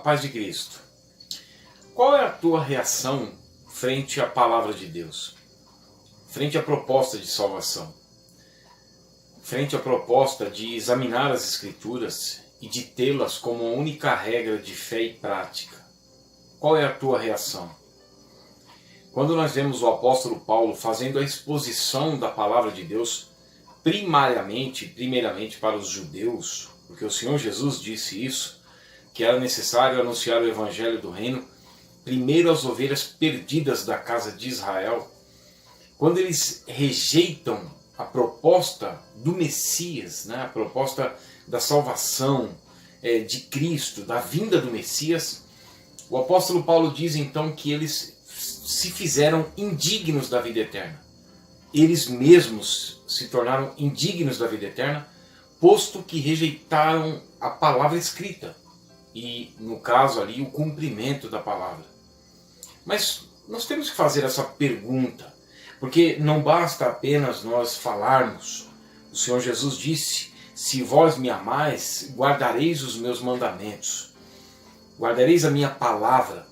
paz de Cristo. Qual é a tua reação frente à palavra de Deus? Frente à proposta de salvação? Frente à proposta de examinar as Escrituras e de tê-las como a única regra de fé e prática? Qual é a tua reação? Quando nós vemos o apóstolo Paulo fazendo a exposição da palavra de Deus, primeiramente para os judeus, porque o Senhor Jesus disse isso, que era necessário anunciar o evangelho do reino primeiro às ovelhas perdidas da casa de Israel. Quando eles rejeitam a proposta do Messias, a proposta da salvação de Cristo, da vinda do Messias, o apóstolo Paulo diz então que eles se fizeram indignos da vida eterna. Eles mesmos se tornaram indignos da vida eterna, posto que rejeitaram a palavra escrita e, no caso ali, o cumprimento da palavra. Mas nós temos que fazer essa pergunta, porque não basta apenas nós falarmos. O Senhor Jesus disse: se vós me amais, guardareis os meus mandamentos, guardareis a minha palavra,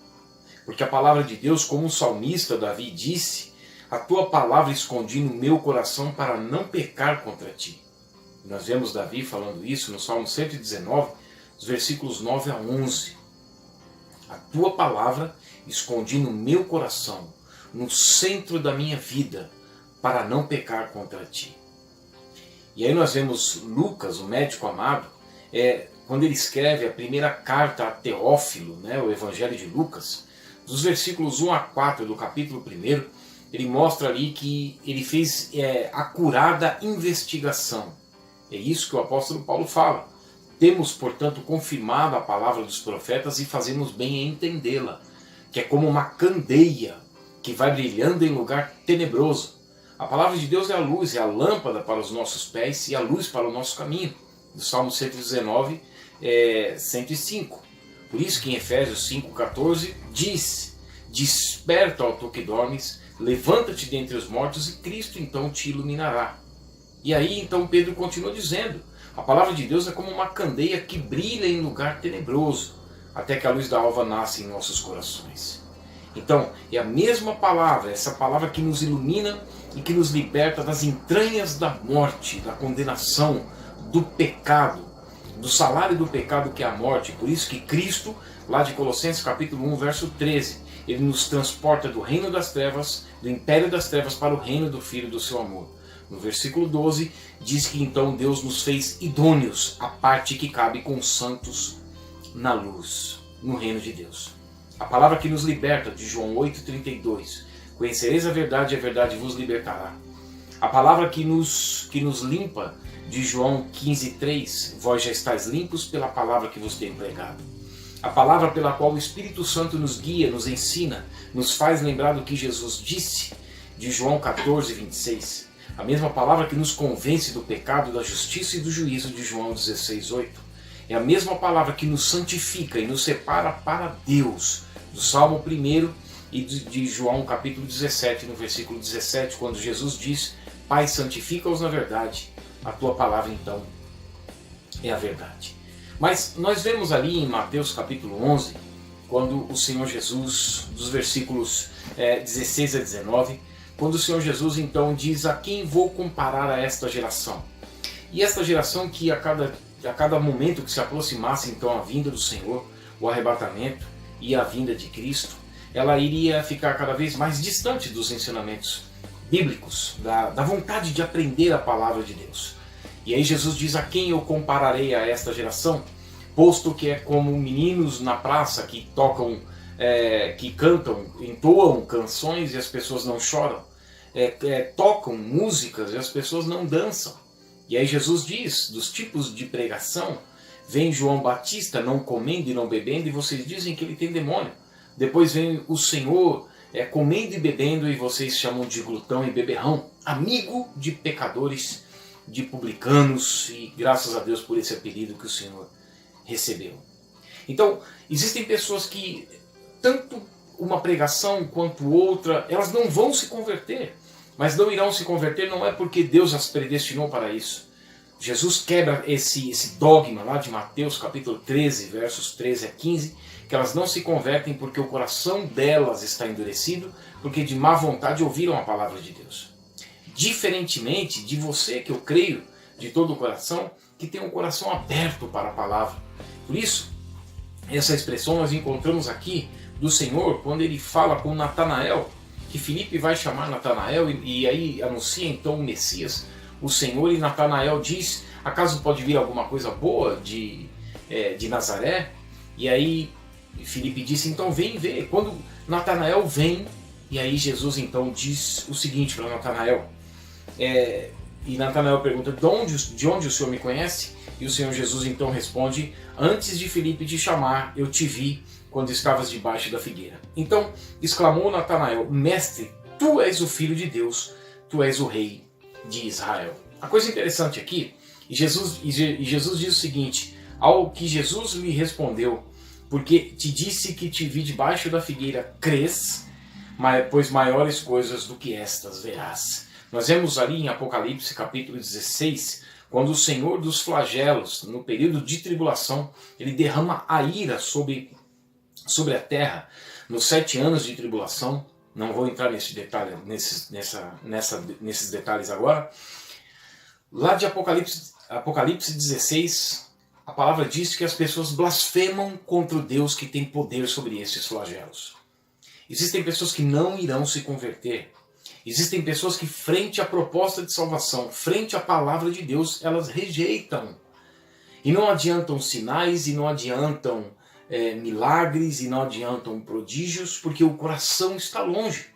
porque a palavra de Deus, como o salmista Davi disse, a tua palavra escondi no meu coração para não pecar contra ti. Nós vemos Davi falando isso no Salmo 119, os versículos 9 a 11. A tua palavra escondi no meu coração, no centro da minha vida, para não pecar contra ti. E aí nós vemos Lucas, o médico amado, quando ele escreve a primeira carta a Teófilo, o Evangelho de Lucas, dos versículos 1 a 4 do capítulo 1, ele mostra ali que ele fez acurada investigação. É isso que o apóstolo Paulo fala. Temos, portanto, confirmado a palavra dos profetas e fazemos bem em entendê-la, que é como uma candeia que vai brilhando em lugar tenebroso. A palavra de Deus é a luz, é a lâmpada para os nossos pés e a luz para o nosso caminho. Do Salmo 119, 105. Por isso que em Efésios 5,14 diz: desperta, ó tu que dormes, levanta-te dentre os mortos e Cristo então te iluminará. E aí então Pedro continua dizendo: a palavra de Deus é como uma candeia que brilha em lugar tenebroso, até que a luz da alva nasce em nossos corações. Então, é a mesma palavra, essa palavra que nos ilumina e que nos liberta das entranhas da morte, da condenação, do pecado, do salário do pecado que é a morte. Por isso que Cristo, lá de Colossenses capítulo 1, verso 13, ele nos transporta do reino das trevas, do império das trevas, para o reino do Filho do seu amor. No versículo 12, diz que então Deus nos fez idôneos à parte que cabe com os santos na luz, no reino de Deus. A palavra que nos liberta, de João 8,32, conhecereis a verdade e a verdade vos libertará. A palavra que nos limpa, de João 15,3, vós já estáis limpos pela palavra que vos tenho pregado. A palavra pela qual o Espírito Santo nos guia, nos ensina, nos faz lembrar do que Jesus disse, de João 14,26. A mesma palavra que nos convence do pecado, da justiça e do juízo, de João 16,8. É a mesma palavra que nos santifica e nos separa para Deus, do Salmo 1 e de João capítulo 17, no versículo 17, quando Jesus diz: Pai, santifica-os na verdade, a tua palavra então é a verdade. Mas nós vemos ali em Mateus capítulo 11, quando o Senhor Jesus, dos versículos 16 a 19, quando o Senhor Jesus então diz: a quem vou comparar a esta geração? E esta geração que a cada momento que se aproximasse então a vinda do Senhor, o arrebatamento e a vinda de Cristo, ela iria ficar cada vez mais distante dos ensinamentos bíblicos, da vontade de aprender a palavra de Deus. E aí Jesus diz: a quem eu compararei a esta geração? Posto que é como meninos na praça que tocam, que cantam, entoam canções e as pessoas não choram, tocam músicas e as pessoas não dançam. E aí Jesus diz dos tipos de pregação: vem João Batista não comendo e não bebendo e vocês dizem que ele tem demônio. Depois vem o Senhor comendo e bebendo e vocês chamam de glutão e beberrão, amigo de pecadores, de publicanos, e graças a Deus por esse apelido que o Senhor recebeu. Então, existem pessoas que, tanto uma pregação quanto outra, elas não vão se converter. Mas não irão se converter não é porque Deus as predestinou para isso. Jesus quebra esse dogma lá de Mateus capítulo 13, versos 13 a 15, que elas não se convertem porque o coração delas está endurecido, porque de má vontade ouviram a palavra de Deus. Diferentemente de você, que eu creio de todo o coração, que tem um coração aberto para a palavra. Por isso, essa expressão nós encontramos aqui do Senhor quando ele fala com Natanael, que Filipe vai chamar Natanael e aí anuncia então o Messias, o Senhor, e Natanael diz: acaso pode vir alguma coisa boa de Nazaré? E aí Filipe disse: então vem ver. Quando Natanael vem, e aí Jesus então diz o seguinte para Natanael, e Natanael pergunta: de onde o Senhor me conhece? E o Senhor Jesus então responde: antes de Filipe te chamar, eu te vi quando estavas debaixo da figueira. Então exclamou Natanael: mestre, tu és o Filho de Deus, tu és o Rei de Israel. A coisa interessante aqui, Jesus diz o seguinte: ao que Jesus lhe respondeu: porque te disse que te vi debaixo da figueira, crês, pois maiores coisas do que estas verás. Nós vemos ali em Apocalipse capítulo 16, quando o Senhor dos flagelos, no período de tribulação, ele derrama a ira sobre a terra, nos 7 anos de tribulação. Não vou entrar nesse detalhe, nesses detalhes agora. Lá de Apocalipse 16, a palavra diz que as pessoas blasfemam contra o Deus que tem poder sobre esses flagelos. Existem pessoas que não irão se converter. Existem pessoas que, frente à proposta de salvação, frente à palavra de Deus, elas rejeitam. E não adiantam sinais, e não adiantam milagres, e não adiantam prodígios, porque o coração está longe.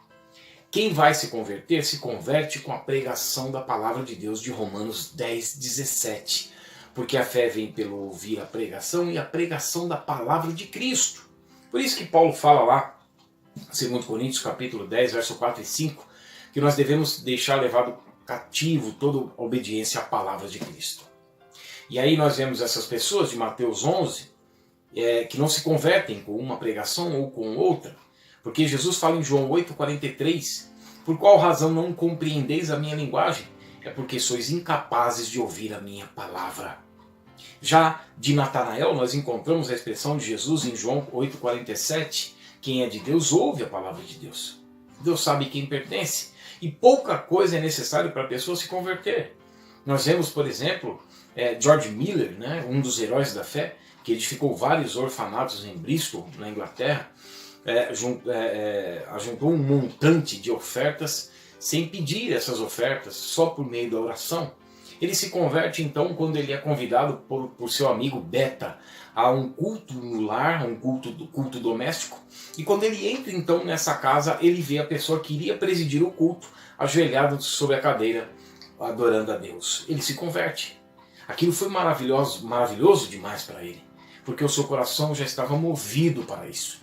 Quem vai se converter, se converte com a pregação da palavra de Deus de Romanos 10, 17. Porque a fé vem pelo ouvir a pregação, e a pregação da palavra de Cristo. Por isso que Paulo fala lá, 2 Coríntios capítulo 10, verso 4 e 5, que nós devemos deixar levado cativo toda a obediência à palavra de Cristo. E aí nós vemos essas pessoas de Mateus 11, que não se convertem com uma pregação ou com outra, porque Jesus fala em João 8,43, por qual razão não compreendeis a minha linguagem? É porque sois incapazes de ouvir a minha palavra. Já de Natanael nós encontramos a expressão de Jesus em João 8,47, quem é de Deus ouve a palavra de Deus. Deus sabe quem pertence. E pouca coisa é necessário para a pessoa se converter. Nós vemos, por exemplo, George Miller, né, um dos heróis da fé, que edificou vários orfanatos em Bristol, na Inglaterra, ajuntou um montante de ofertas sem pedir essas ofertas, só por meio da oração. Ele se converte então quando ele é convidado por seu amigo Beta a um culto no lar, um culto doméstico. E quando ele entra então nessa casa, ele vê a pessoa que iria presidir o culto ajoelhado sobre a cadeira, adorando a Deus. Ele se converte. Aquilo foi maravilhoso demais para ele, porque o seu coração já estava movido para isso.